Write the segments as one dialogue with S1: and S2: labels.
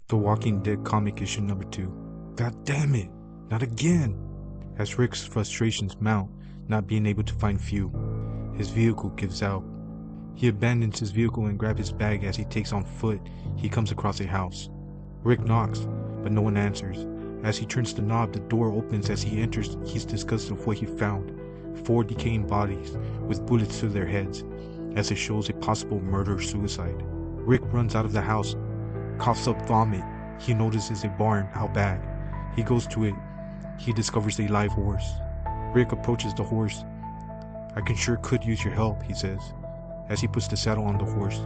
S1: The Walking Dead comic issue number 2. God damn it, not again! As Rick's frustrations mount, not being able to find fuel, his vehicle gives out. He abandons his vehicle and grabs his bag. As he takes on foot, he comes across a house. Rick knocks, but no one answers. As he turns the knob, the door opens. As he enters, he's disgusted with what he found. 4 decaying bodies with bullets to their heads, as it shows a possible murder-suicide. Rick runs out of the house, coughs up vomit. He notices a barn out back. He goes to it. He discovers a live horse. Rick approaches the horse. "I could use your help," he says, as he puts the saddle on the horse.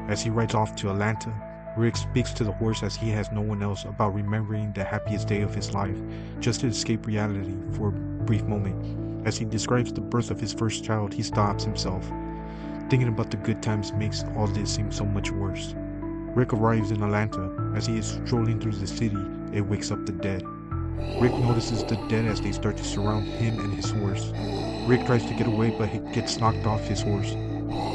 S1: As he rides off to Atlanta, Rick speaks to the horse as he has no one else about remembering the happiest day of his life, just to escape reality for a brief moment. As he describes the birth of his first child, he stops himself. Thinking about the good times makes all this seem so much worse. Rick arrives in Atlanta. As he is strolling through the city, it wakes up the dead. Rick notices the dead as they start to surround him and his horse. Rick tries to get away, but he gets knocked off his horse.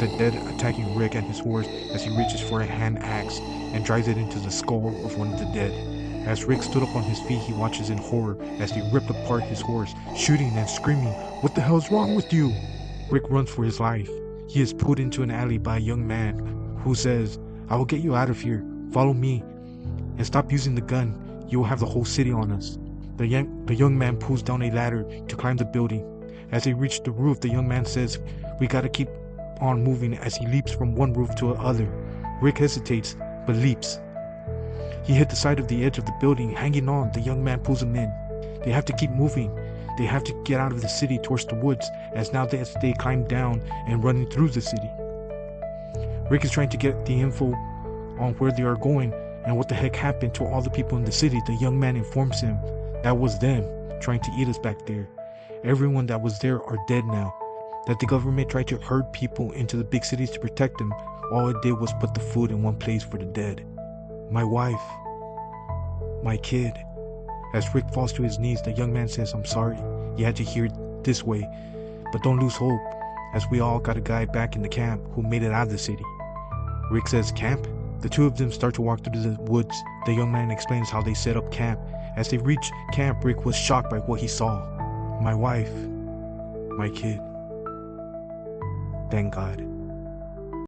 S1: The dead attacking Rick and his horse as he reaches for a hand axe and drives it into the skull of one of the dead. As Rick stood up on his feet, he watches in horror as they rip apart his horse, shooting and screaming, "What the hell is wrong with you?" Rick runs for his life. He is pulled into an alley by a young man who says, "I will get you out of here. Follow me. And stop using the gun. You will have the whole city on us." The young man pulls down a ladder to climb the building. As they reach the roof, the young man says, "We gotta keep on moving," as he leaps from one roof to another. Rick hesitates, but leaps. He hit the side of the edge of the building, hanging on. The young man pulls him in. They have to keep moving. They have to get out of the city towards the woods, as now they climb down and running through the city. Rick is trying to get the info on where they are going and what the heck happened to all the people in the city. The young man informs him that was them trying to eat us back there. Everyone that was there are dead now. That the government tried to herd people into the big cities to protect them. All it did was put the food in one place for the dead. My wife. My kid. As Rick falls to his knees, the young man says, "I'm sorry you had to hear it this way, but don't lose hope, as we all got a guy back in the camp who made it out of the city." Rick says, "Camp?" The two of them start to walk through the woods. The young man explains how they set up camp. As they reach camp, Rick was shocked by what he saw. My wife. My kid. Thank God.